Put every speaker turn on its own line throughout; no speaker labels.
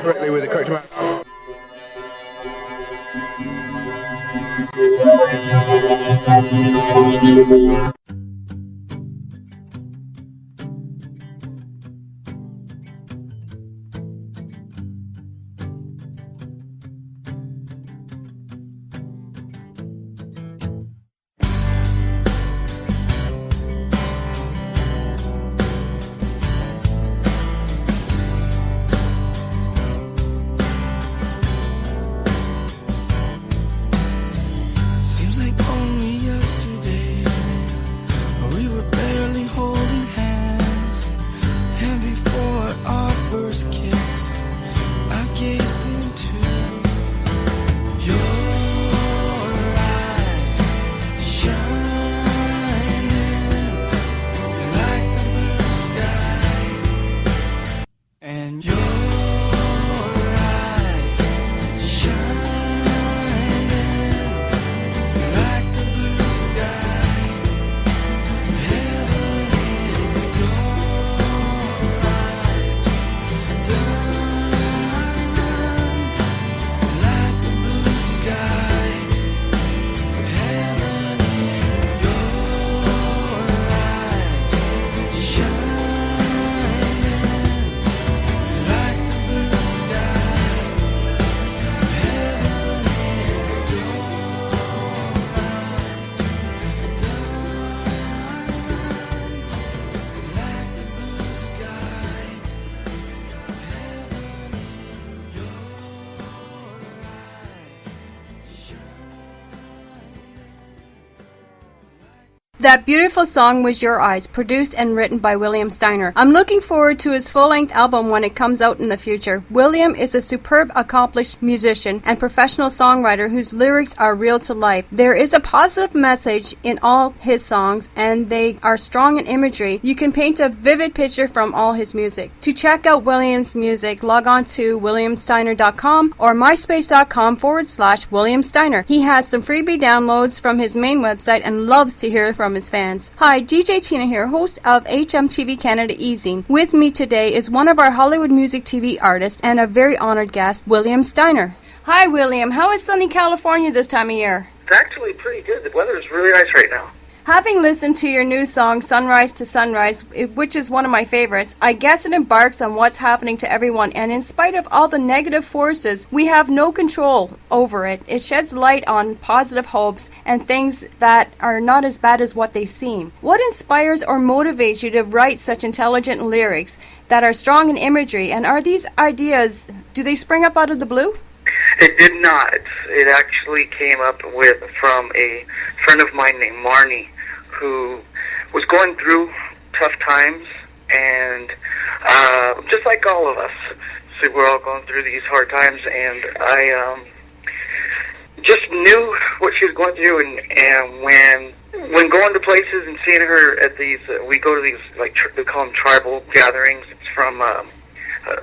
correctly with the correct amount.
That beautiful song was Your Eyes, produced and written by William Stenner. I'm looking forward to his full-length album when it comes out in the future. William is a superb, accomplished musician and professional songwriter whose lyrics are real to life. There is a positive message in all his songs, and they are strong in imagery. You can paint a vivid picture from all his music. To check out William's music, log on to williamsteiner.com or myspace.com/William Stenner. He has some freebie downloads from his main website and loves to hear from his fans. Hi, DJ Tina here, host of HMTV Canada Easing. With me today is one of our Hollywood music TV artists and a very honored guest, William Stenner. Hi, William. How is sunny California this time of year?
It's actually pretty good. The weather is really nice right now.
Having listened to your new song, Sunrise to Sunrise, which is one of my favorites, I guess it embarks on what's happening to everyone, and in spite of all the negative forces, we have no control over it. It sheds light on positive hopes and things that are not as bad as what they seem. What inspires or motivates you to write such intelligent lyrics that are strong in imagery, and are these ideas, do they spring up out of the blue?
It did not. It actually came up from a friend of mine named Marnie, who was going through tough times, and just like all of us, so we're all going through these hard times, and I just knew what she was going through, and when going to places and seeing her at these, we go to these, like, they call them tribal gatherings. It's from,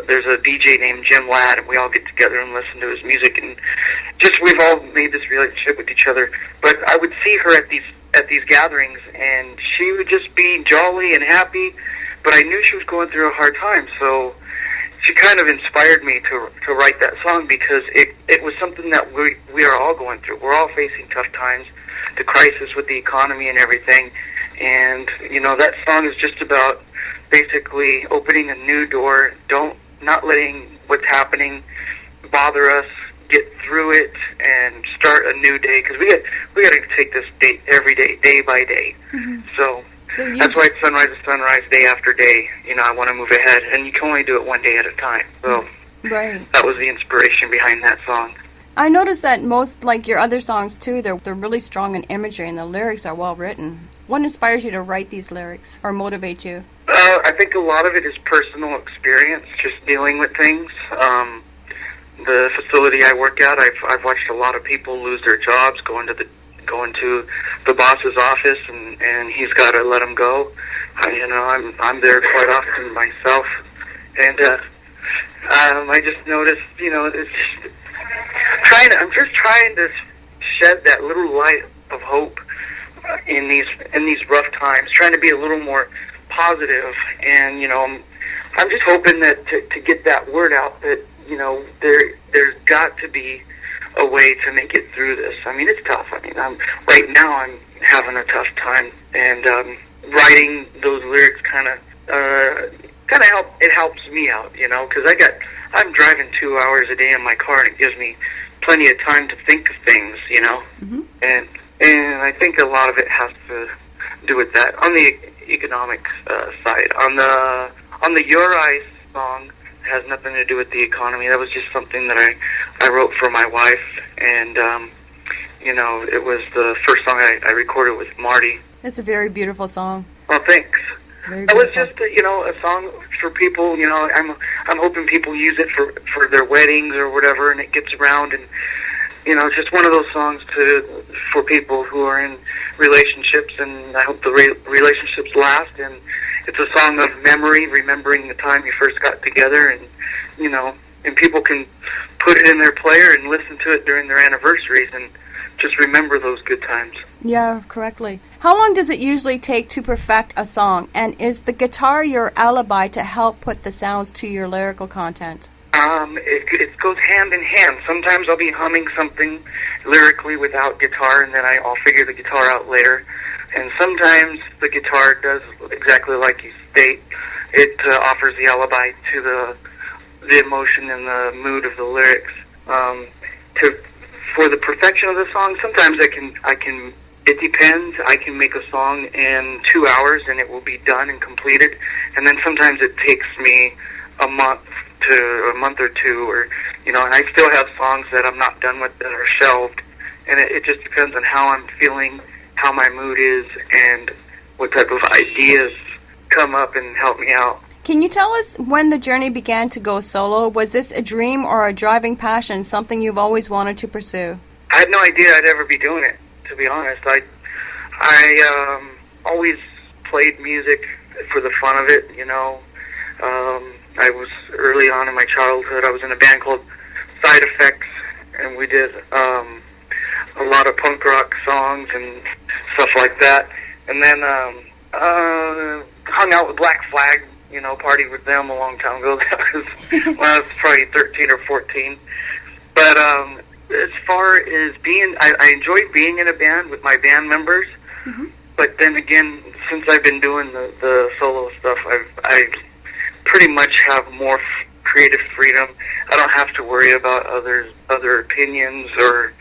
there's a DJ named Jim Ladd, and we all get together and listen to his music, and just we've all made this relationship with each other. But I would see her at these gatherings, and she would just be jolly and happy, but I knew she was going through a hard time, so she kind of inspired me to write that song, because it was something that we are all going through. We're all facing tough times, the crisis with the economy and everything, and, you know, that song is just about basically opening a new door, not letting what's happening bother us, get through it and start a new day, because we got to take this every day by day. Mm-hmm. So that's why it's sunrise to sunrise, day after day. You know, I want to move ahead, and you can only do it one day at a time. So
right.
That was the inspiration behind that song.
I noticed that most, like your other songs too, they're really strong in imagery, and the lyrics are well written. What inspires you to write these lyrics or motivate you?
I think a lot of it is personal experience, just dealing with things. The facility I work at, I've watched a lot of people lose their jobs, going to the boss's office, and he's got to let them go. You know, I'm there quite often myself, and I just noticed, you know, it's just I'm just trying to shed that little light of hope in these rough times, trying to be a little more positive, and, you know, I'm just hoping that to get that word out, that there's got to be a way to make it through this. I mean, it's tough. I mean, right now I'm having a tough time, and writing those lyrics kind of helps me out, because I'm driving 2 hours a day in my car, and it gives me plenty of time to think of things,
Mm-hmm.
and I think a lot of it has to do with that on the economic side. On the Your Eyes song, has nothing to do with the economy. That was just something that I wrote for my wife, and it was the first song I recorded with Marty.
It's a very beautiful song.
Well, thanks.
Very
It was
beautiful.
just a song for people. I'm hoping people use it for their weddings or whatever, and it gets around, and it's just one of those songs for people who are in relationships, and I hope the relationships last. And it's a song of memory, remembering the time you first got together, and and people can put it in their player and listen to it during their anniversaries and just remember those good times.
Yeah, correctly. How long does it usually take to perfect a song? And is the guitar your alibi to help put the sounds to your lyrical content?
It goes hand in hand. Sometimes I'll be humming something lyrically without guitar, and then I'll figure the guitar out later. And sometimes the guitar does exactly like you state. It offers the alibi to the emotion and the mood of the lyrics. For the perfection of the song, sometimes I can. It depends. I can make a song in 2 hours and it will be done and completed. And then sometimes it takes me a month or two, or and I still have songs that I'm not done with that are shelved. And it just depends on how I'm feeling, how my mood is, and what type of ideas come up and help me out.
Can you tell us when the journey began to go solo? Was this a dream or a driving passion, something you've always wanted to pursue?
I had no idea I'd ever be doing it, to be honest. I always played music for the fun of it, I was early on in my childhood. I was in a band called Side Effects, and we did a lot of punk rock songs and stuff like that. And then hung out with Black Flag, partied with them a long time ago. That was when I was probably 13 or 14. But as far as I enjoyed being in a band with my band members.
Mm-hmm.
But then again, since I've been doing the solo stuff, I pretty much have more creative freedom. I don't have to worry about other opinions or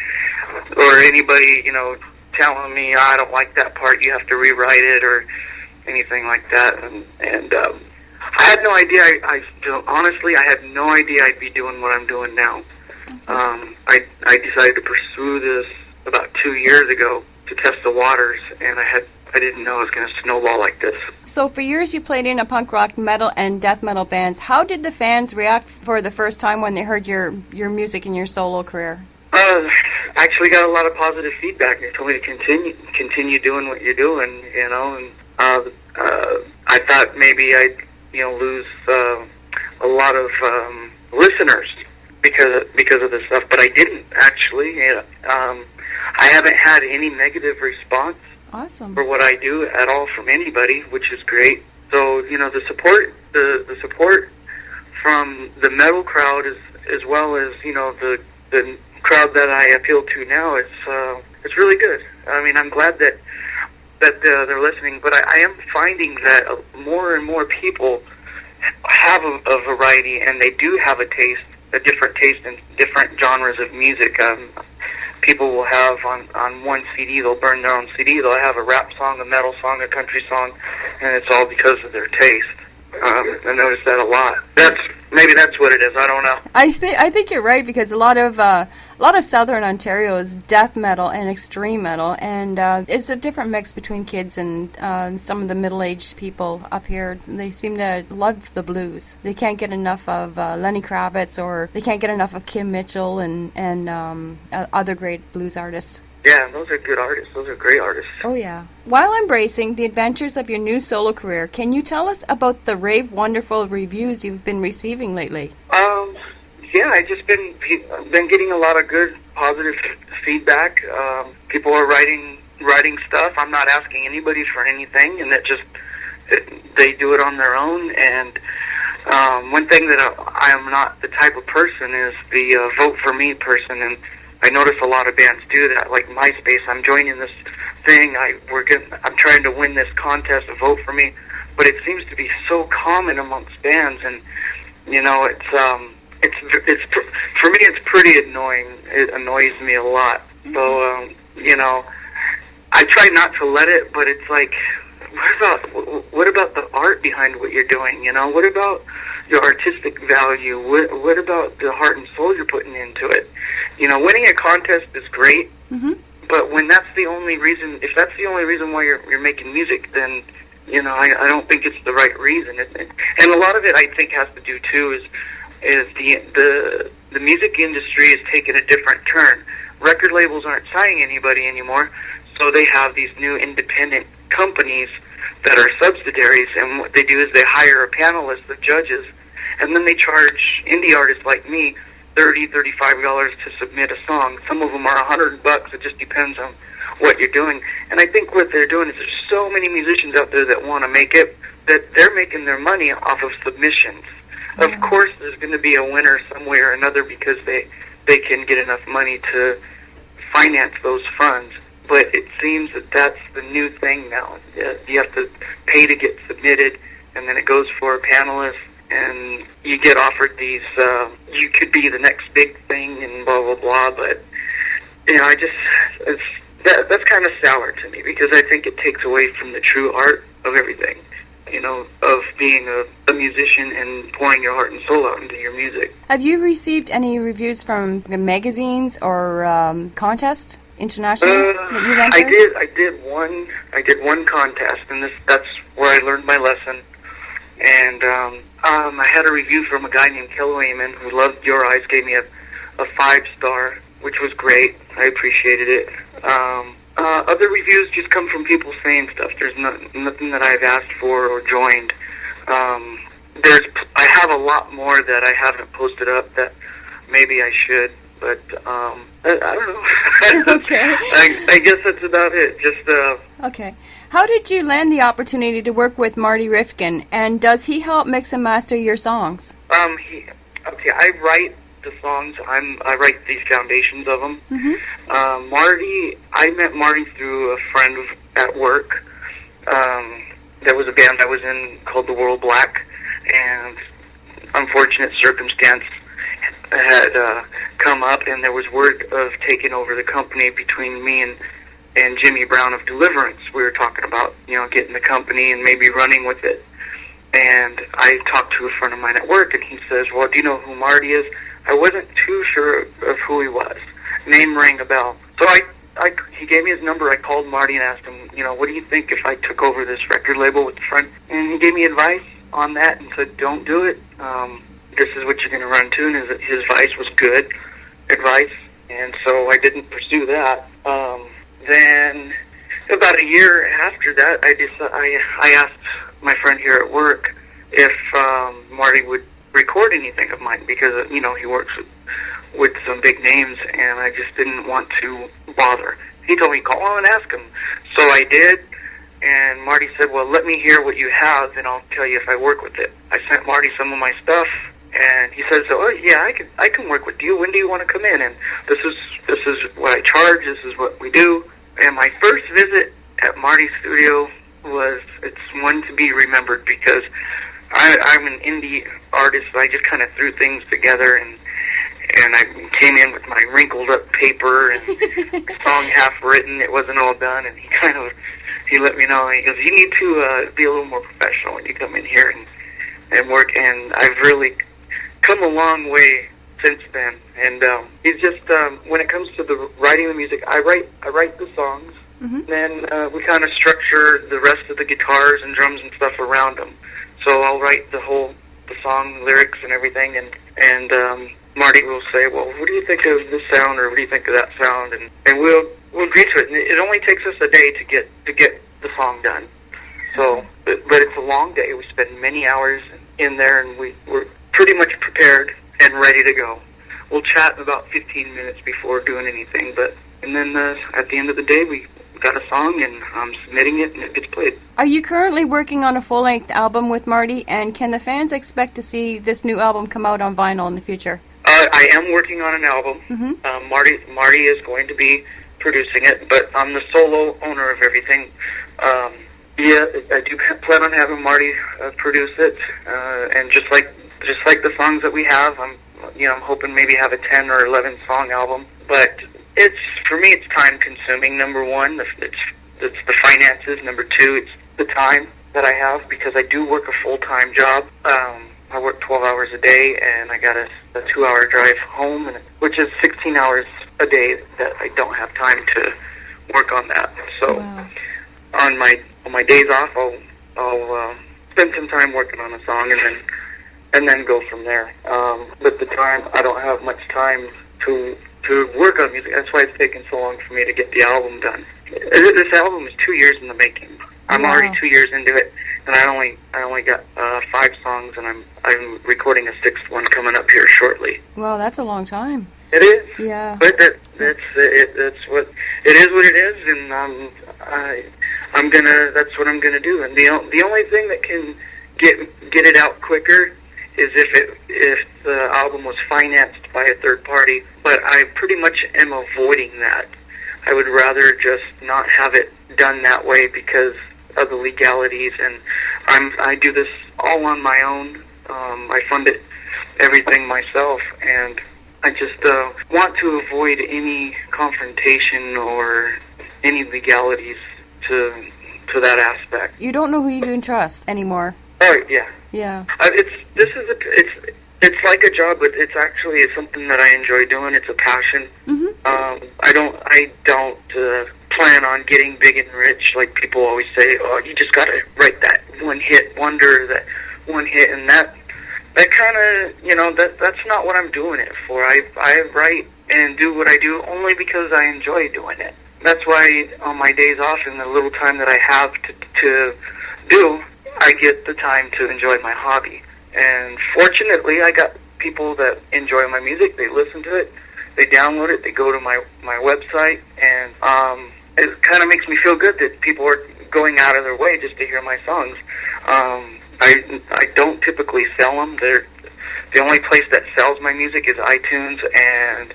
anybody, telling me, I don't like that part, you have to rewrite it, or anything like that. And I had no idea. Honestly, I had no idea I'd be doing what I'm doing now. I decided to pursue this about 2 years ago to test the waters, and I didn't know it was going to snowball like this.
So for years you played in a punk rock, metal, and death metal bands. How did the fans react for the first time when they heard your music in your solo career?
I actually got a lot of positive feedback. They told me to continue doing what you're doing, and I thought maybe I'd lose a lot of listeners because of this stuff, but I didn't actually. I haven't had any negative response.
Awesome.
For what I do at all from anybody, which is great. So the support from the metal crowd as well as the crowd that I appeal to now, it's really good. I mean, I'm glad that they're listening, but I am finding that more and more people have a variety, and they do have a different taste in different genres of music. People will have on one CD, they'll burn their own CD, they'll have a rap song, a metal song, a country song, and it's all because of their taste. I noticed that a lot. Maybe that's what it is. I don't know. I
think you're right, because a lot of Southern Ontario is death metal and extreme metal, and it's a different mix between kids and some of the middle-aged people up here. They seem to love the blues. They can't get enough of Lenny Kravitz, or they can't get enough of Kim Mitchell and other great blues artists.
Yeah, those are good artists. Those are great artists.
Oh, yeah. While embracing the adventures of your new solo career, can you tell us about the rave wonderful reviews you've been receiving lately?
Yeah, I just been getting a lot of good, positive feedback. People are writing stuff. I'm not asking anybody for anything, and they do it on their own. And One thing that I am not the type of person is the vote for me person, and I notice a lot of bands do that. Like MySpace, I'm joining this thing. I'm trying to win this contest, vote for me, but it seems to be so common amongst bands, and you know, it's for me, it's pretty annoying. It annoys me a lot. So you know, I try not to let it, but it's like, what about the art behind what you're doing? You know, what about your artistic value? What about the heart and soul you're putting into it? You know, winning a contest is great, but when that's the only reason, if that's the only reason why you're making music, then you know, I don't think it's the right reason. And a lot of it, I think, has to do too is the music industry is taking a different turn. Record labels aren't signing anybody anymore, so they have these new independent companies that are subsidiaries, and what they do is they hire a panel of judges, and then they charge indie artists like me $35 to submit a song. Some of them are $100. It just depends on what you're doing. And I think what they're doing is there's so many musicians out there that want to make it that they're making their money off of submissions. Of course, there's going to be a winner somewhere or another because they can get enough money to finance those funds. But it seems that that's the new thing now. You have to pay to get submitted, and then it goes for a panelist, and you get offered these, you could be the next big thing and blah, blah, blah. But, you know, that's kind of sour to me because I think it takes away from the true art of everything, you know, of being a musician and pouring your heart and soul out into your music.
Have you received any reviews from magazines or contests internationally that you've entered?
I did one contest, and that's where I learned my lesson. And I had a review from a guy named Kel Wayman who loved Your Eyes, gave me a 5-star, which was great. I appreciated it. Other reviews just come from people saying stuff. There's nothing that I've asked for or joined. I have a lot more that I haven't posted up that maybe I should, but I don't know.
Okay.
I guess that's about it.
Okay. How did you land the opportunity to work with Marty Rifkin, and does he help mix and master your songs?
I write the songs. I write these foundations of them. Marty, I met Marty through a friend at work. There was a band I was in called The World Black, and unfortunate circumstance had come up, and there was word of taking over the company between me and Jimmy Brown of Deliverance. We were talking about, you know, getting the company and maybe running with it. And I talked to a friend of mine at work, and he says, well, do you know who Marty is? I wasn't too sure of who he was. Name rang a bell. So he gave me his number. I called Marty and asked him, you know, what do you think if I took over this record label with a friend? And he gave me advice on that and said, don't do it. This is what you're going to run to. And his advice was good advice, and so I didn't pursue that. Then about a year after that, I asked my friend here at work if Marty would record anything of mine because, you know, he works with some big names, and I just didn't want to bother. He told me, call and ask him. So I did, and Marty said, well, let me hear what you have, and I'll tell you if I work with it. I sent Marty some of my stuff, and he says, oh, yeah, I can work with you. When do you want to come in? And this is what I charge. This is what we do. And my first visit at Marty's studio it's one to be remembered because I'm an indie artist. So I just kind of threw things together, and I came in with my wrinkled up paper and the song half written. It wasn't all done, and he let me know. He goes, you need to be a little more professional when you come in here and work. And I've really come a long way since then. And he's just when it comes to the writing the music, I write the songs. Then we kind of structure the rest of the guitars and drums and stuff around them. So I'll write the song lyrics and everything, and Marty will say, well, what do you think of this sound, or what do you think of that sound, and we'll agree to it. And it only takes us a day to get the song done. So, but it's a long day. We spend many hours in there, and we're pretty much prepared and ready to go. We'll chat about 15 minutes before doing anything, and then at the end of the day, we got a song, and I'm submitting it, and it gets played.
Are you currently working on a full-length album with Marty, and can the fans expect to see this new album come out on vinyl in the future?
I am working on an album. Mm-hmm. Marty is going to be producing it, but I'm the solo owner of everything. Yeah, I do plan on having Marty produce it, and just like the songs that we have, I'm hoping maybe have a 10 or 11 song album. But for me, it's time consuming. Number one, it's the finances. Number two, it's the time that I have, because I do work a full-time job. I work 12 hours a day, and I got a 2-hour drive home, which is 16 hours a day that I don't have time to work on that. So wow. on my days off, I'll spend some time working on a song, and then go from there. But the time, I don't have much time to work on music. That's why it's taken so long for me to get the album done. This album is 2 years in the making. I'm
wow.
already 2 years into it, and I only got 5 songs, and I'm recording a 6th one coming up here shortly.
Well, that's a long time.
It is.
Yeah.
But that's what it is. What it is, and That's what I'm gonna do. And the only thing that can get it out quicker is if the album was financed by a third party. But I pretty much am avoiding that. I would rather just not have it done that way because of the legalities, and I do this all on my own. I fund it everything myself, and I just want to avoid any confrontation or any legalities to that aspect.
You don't know who you can trust anymore.
Oh yeah.
Yeah.
It's like a job, but it's actually something that I enjoy doing. It's a passion.
Mm-hmm.
I don't plan on getting big and rich like people always say. Oh, you just gotta write that one hit wonder, that one hit, and that kind of that's not what I'm doing it for. I write and do what I do only because I enjoy doing it. That's why on my days off and the little time that I have to do, I get the time to enjoy my hobby. And fortunately, I got people that enjoy my music. They listen to it, they download it, they go to my website, and it kind of makes me feel good that people are going out of their way just to hear my songs. I don't typically sell them. The only place that sells my music is iTunes and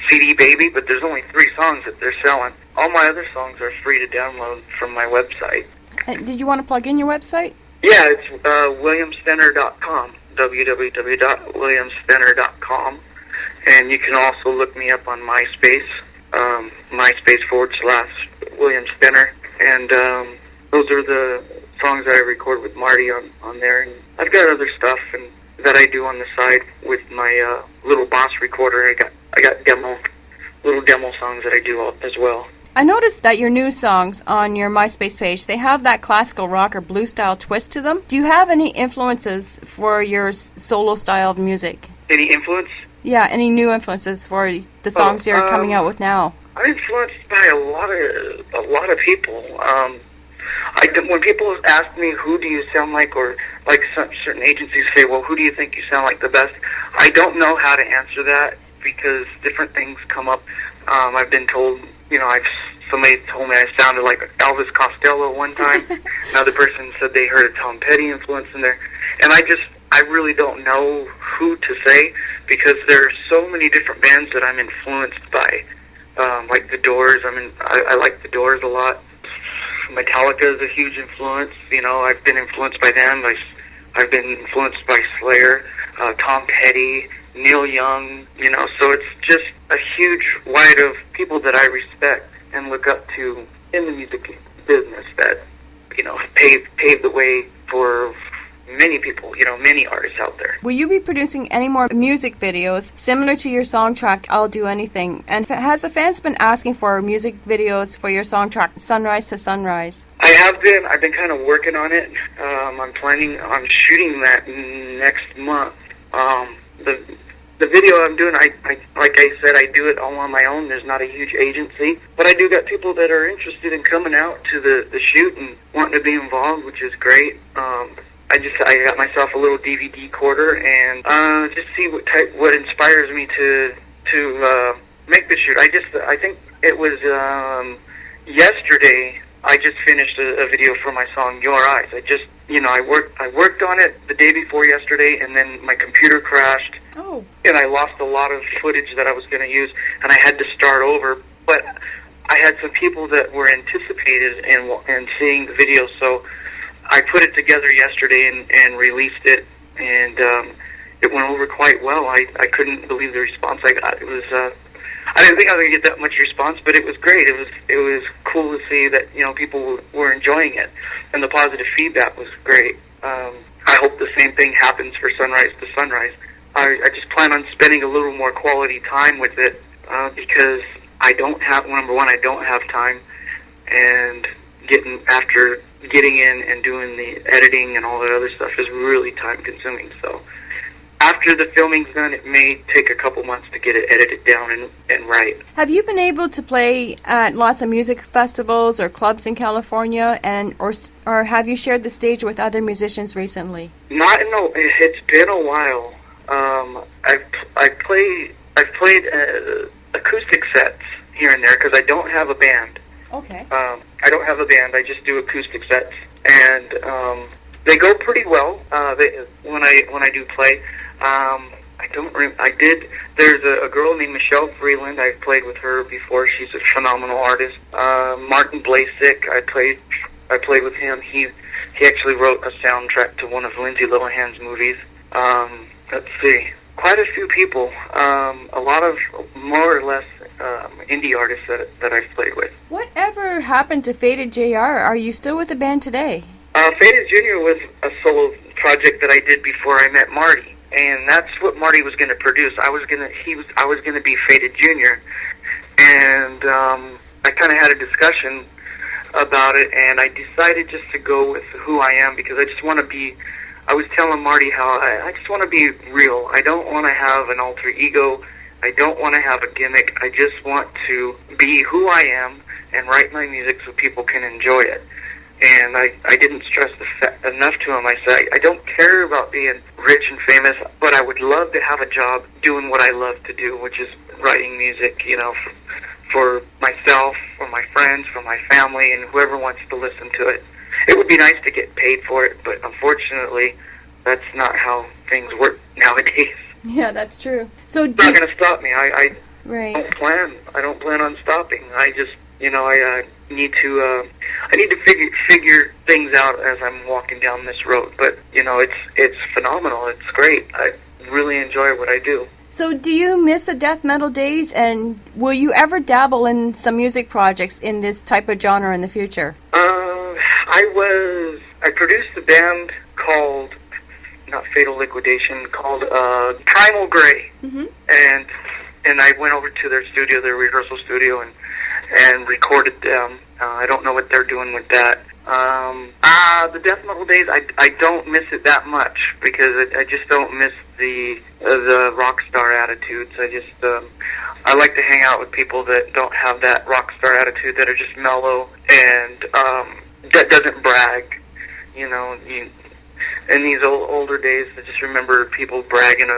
CD Baby, but there's only 3 songs that they're selling. All my other songs are free to download from my website.
Did you want to plug in your website?
Yeah, it's williamstenner.com, www.williamstenner.com. And you can also look me up on MySpace, MySpace/William Stenner. And those are the songs that I record with Marty on there. And I've got other stuff that I do on the side with my little Boss recorder. I got little demo songs that I do as well.
I noticed that your new songs on your MySpace page, they have that classical rock or blues style twist to them. Do you have any influences for your solo style of music?
Any influence?
Yeah, any new influences for the songs you're coming out with now?
I'm influenced by a lot of people. When people ask me who do you sound like, or like certain agencies say, well, who do you think you sound like the best? I don't know how to answer that because different things come up. I've been told, somebody told me I sounded like Elvis Costello one time. Another person said they heard a Tom Petty influence in there. And I really don't know who to say because there are so many different bands that I'm influenced by. Like The Doors. I like The Doors a lot. Metallica is a huge influence. I've been influenced by them. I've been influenced by Slayer, Tom Petty, Neil Young, so it's just a huge wide of people that I respect and look up to in the music business that, paved the way for many people, many artists out there.
Will you be producing any more music videos similar to your song track, I'll Do Anything? And has the fans been asking for music videos for your song track, Sunrise to Sunrise?
I've been kind of working on it. I'm planning on shooting that next month. The video I'm doing, like I said, I do it all on my own. There's not a huge agency. But I do got people that are interested in coming out to the shoot and wanting to be involved, which is great. I got myself a little DVD recorder and just see what inspires me to make the shoot. I think it was yesterday I just finished a video for my song Your Eyes. I worked on it the day before yesterday, and then my computer crashed.
Oh.
And I lost a lot of footage that I was going to use, and I had to start over. But I had some people that were anticipated in seeing the video, so I put it together yesterday and released it, and it went over quite well. I couldn't believe the response I got. It was I didn't think I was going to get that much response, but it was great. It was cool to see that people were enjoying it, and the positive feedback was great. I hope the same thing happens for Sunrise to Sunrise. I just plan on spending a little more quality time with it because number one, I don't have time, and getting in and doing the editing and all that other stuff is really time consuming. So after the filming's done, it may take a couple months to get it edited down and right.
Have you been able to play at lots of music festivals or clubs in California, or have you shared the stage with other musicians recently?
It's been a while. I've played acoustic sets here and there because I don't have a band.
Okay.
I don't have a band. I just do acoustic sets, and they go pretty well. When I do play. There's a girl named Michelle Freeland. I've played with her before. She's a phenomenal artist. Martin Blasek, I played with him. He actually wrote a soundtrack to one of Lindsay Lohan's movies. Let's see. Quite a few people. A lot of more or less indie artists that I've played with.
Whatever happened to Faded JR? Are you still with the band today?
Faded Jr. was a solo project that I did before I met Marty, and that's what Marty was going to produce. I was going to be Faded Jr., and I kind of had a discussion about it, and I decided just to go with who I am because I just want to be. I was telling Marty how I just want to be real. I don't want to have an alter ego. I don't want to have a gimmick. I just want to be who I am and write my music so people can enjoy it. And I didn't stress enough to him. I said, I don't care about being rich and famous, but I would love to have a job doing what I love to do, which is writing music, for myself, for my friends, for my family, and whoever wants to listen to it. It would be nice to get paid for it, but unfortunately, that's not how things work nowadays.
Yeah, that's true. So
it's not going to stop me. I
right.
I don't plan on stopping. I just, I need to figure things out as I'm walking down this road. But it's phenomenal. It's great. I really enjoy what I do.
So do you miss the death metal days, and will you ever dabble in some music projects in this type of genre in the future?
I produced a band called, not Fatal Liquidation, called Primal Grey. Mm-hmm. And I went over to their studio, their rehearsal studio, and recorded them. I don't know what they're doing with that. The death metal days, I don't miss it that much because I just don't miss the rock star attitudes. I like to hang out with people that don't have that rock star attitude, that are just mellow and that doesn't brag. In these older days, I just remember people bragging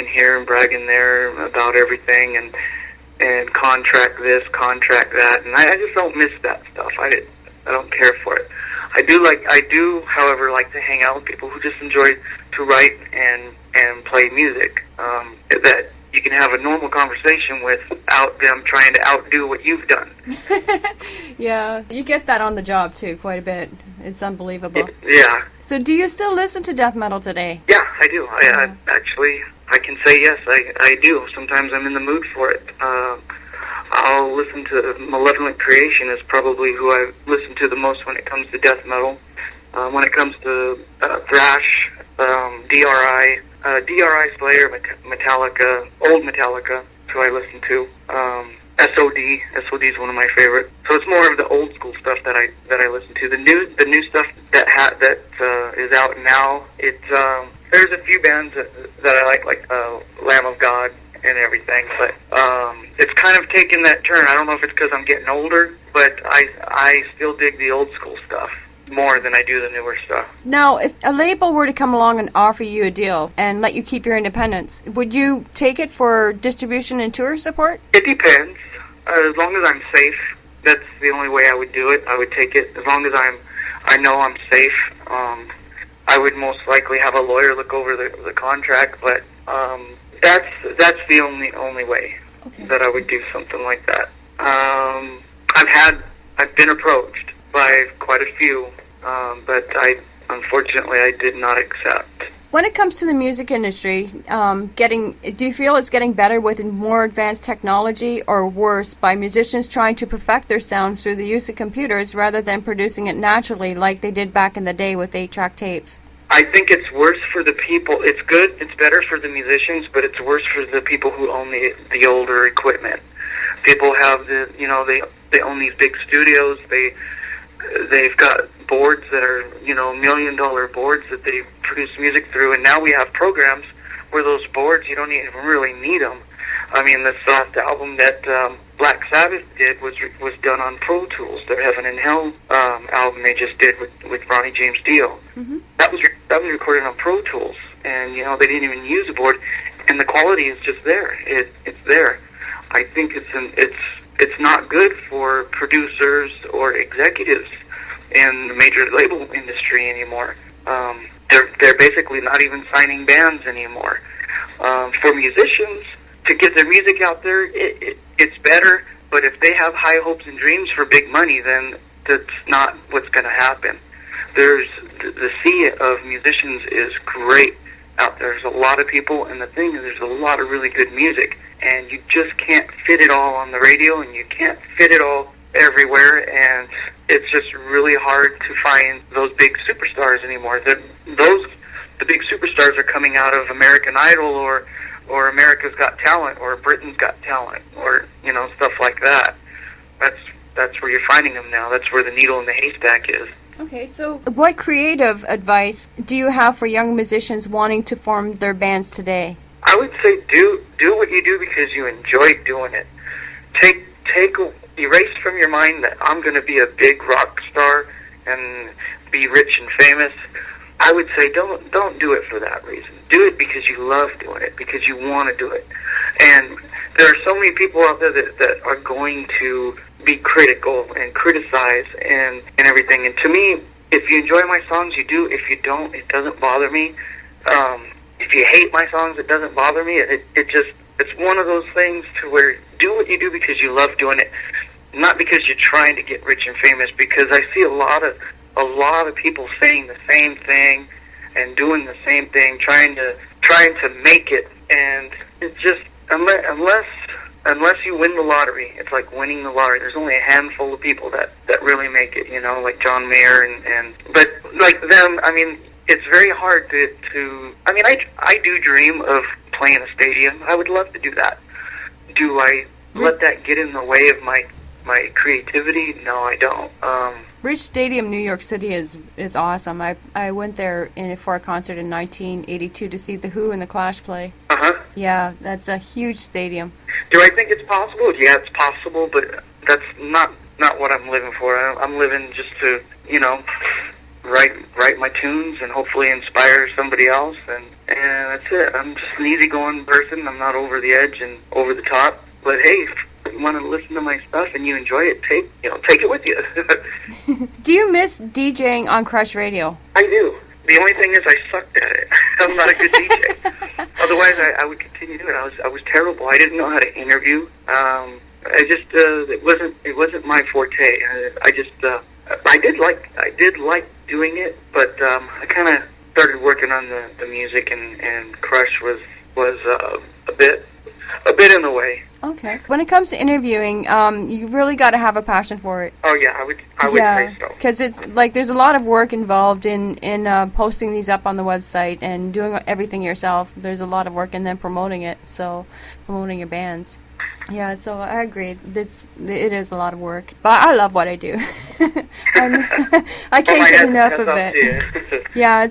here and bragging there about everything and contract this, contract that, and I just don't miss that stuff. I don't care for it. I do, however, like to hang out with people who just enjoy to write and play music. That you can have a normal conversation without them trying to outdo what you've done.
Yeah, you get that on the job too, quite a bit. It's unbelievable.
Yeah.
So do you still listen to death metal today?
Yeah, I do. I can say yes, I do. Sometimes I'm in the mood for it. I'll listen to Malevolent Creation is probably who I listen to the most when it comes to death metal. When it comes to thrash, DRI, Slayer, Metallica, old Metallica, who I listen to. SOD is one of my favorites. So it's more of the old school stuff that I listen to. The new stuff that is out now. There's a few bands that I like Lamb of God and everything, but it's kind of taken that turn. I don't know if it's because I'm getting older, but I still dig the old school stuff more than I do the newer stuff.
Now, if a label were to come along and offer you a deal and let you keep your independence, would you take it for distribution and tour support?
It depends. As long as I'm safe, That's the only way I would do it. I would take it as long as I know I'm safe. I would most likely have a lawyer look over the contract, but that's the only way that I would do something like that. I've been approached by quite a few, but unfortunately I did not accept.
When it comes to the music industry, do you feel it's getting better with more advanced technology, or worse by musicians trying to perfect their sound through the use of computers rather than producing it naturally like they did back in the day with 8-track tapes?
I think it's worse for the people. It's good, it's better for the musicians, but it's worse for the people who own the older equipment. People have they own these big studios. They've got boards that are, $1 million boards that they produce music through, and now we have programs where those boards, you don't even really need them. I mean, this last album that Black Sabbath did was done on Pro Tools. Their Heaven and Hell album they just did with Ronnie James Dio. Mm-hmm. That was recorded on Pro Tools, and they didn't even use a board, and the quality is just there. It's there. I think it's not good for producers or executives in the major label industry anymore. They're basically not even signing bands anymore. For musicians to get their music out there, it's better. But if they have high hopes and dreams for big money, then that's not what's going to happen. The sea of musicians is great out there. There's a lot of people, and the thing is, there's a lot of really good music, and you just can't fit it all on the radio, and you can't fit it all everywhere, and it's just really hard to find those big superstars anymore. The big superstars are coming out of American Idol or America's Got Talent or Britain's Got Talent or stuff like that. That's where you're finding them now. That's where the needle in the haystack is.
Okay, so what creative advice do you have for young musicians wanting to form their bands today?
I would say do what you do because you enjoy doing it. Erase from your mind that I'm going to be a big rock star and be rich and famous. I would say don't do it for that reason. Do it because you love doing it, because you want to do it. And there are so many people out there that are going to be critical and criticize and everything. And to me, if you enjoy my songs, you do. If you don't, it doesn't bother me. If you hate my songs, it doesn't bother me. It's one of those things to where do what you do because you love doing it, not because you're trying to get rich and famous. Because I see a lot of people saying the same thing and doing the same thing, trying to make it, and it's just unless you win the lottery, it's like winning the lottery. There's only a handful of people that really make it, like John Mayer but like them, I mean, it's very hard to I mean, I do dream of playing a stadium. I would love to do that. Do I let that get in the way of my creativity? No, I don't.
Rich Stadium, New York City is awesome. I went there for a concert in 1982 to see The Who and The Clash play.
Uh-huh.
Yeah, that's a huge stadium.
Do I think it's possible? Yeah, it's possible, but that's not what I'm living for. I'm living just to, write my tunes and hopefully inspire somebody else, and that's it. I'm just an easygoing person. I'm not over the edge and over the top. But hey, if you want to listen to my stuff and you enjoy it, take it with you.
Do you miss DJing on Crush Radio?
I do. The only thing is I sucked at it. I'm not a good DJ. Otherwise, I would continue doing it. I was terrible. I didn't know how to interview. It wasn't my forte. I did like doing it, but I kind of started working on the music, and Crush was a bit in the way.
Okay. When it comes to interviewing, you really got to have a passion for it.
Oh yeah, I would say so.
Because it's like there's a lot of work involved in posting these up on the website and doing everything yourself. There's a lot of work in then promoting it. So promoting your bands. Yeah, so I agree. It is a lot of work, but I love what I do. I can't get enough of it. Yeah,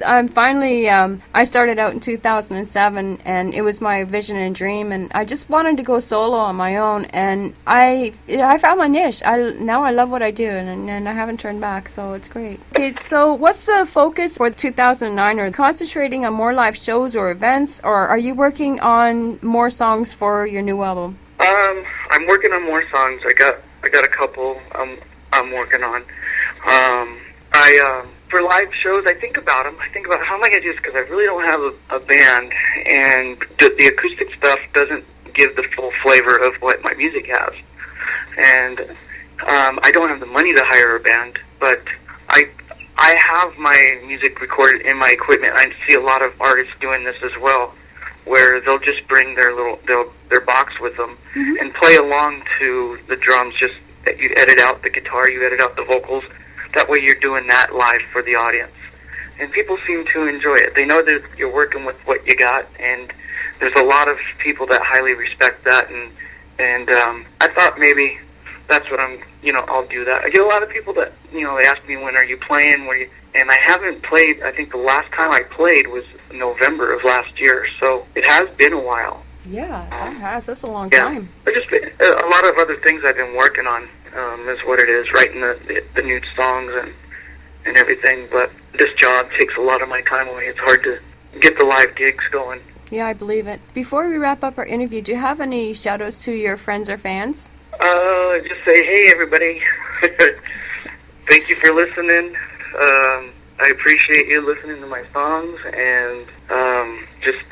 I'm finally. I started out in 2007, and it was my vision and dream, and I just wanted to go solo on my own, and I found my niche. Now I love what I do, and I haven't turned back, so it's great. Okay, so what's the focus for 2009? Are you concentrating on more live shows or events, or are you working on more songs for your new album?
I'm working on more songs. I I got a couple I'm working on. For live shows, I think about them. I think about how am I going to do this, because I really don't have a band, and the acoustic stuff doesn't give the full flavor of what my music has. And I don't have the money to hire a band, but I have my music recorded in my equipment. I see a lot of artists doing this as well, where they'll just bring their box with them and play along to the drums. Just that you edit out the guitar, you edit out the vocals. That way you're doing that live for the audience. And people seem to enjoy it. They know that you're working with what you got, and there's a lot of people that highly respect that. And I thought maybe that's what I'll do that. I get a lot of people that, they ask me, when are you playing? And I haven't played. I think the last time I played was November of last year, so it has been a while.
Yeah, that has. That's a long time.
But just a lot of other things I've been working on is what it is, writing the new songs and everything. But this job takes a lot of my time away. It's hard to get the live gigs going.
Yeah, I believe it. Before we wrap up our interview, do you have any shout-outs to your friends or fans?
Just say, hey, everybody. Thank you for listening. I appreciate you listening to my songs, and just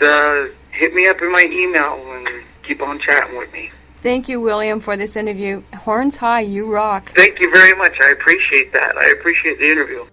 hit me up in my email and keep on chatting with me.
Thank you, William, for this interview. Horns high, you rock.
Thank you very much. I appreciate that. I appreciate the interview.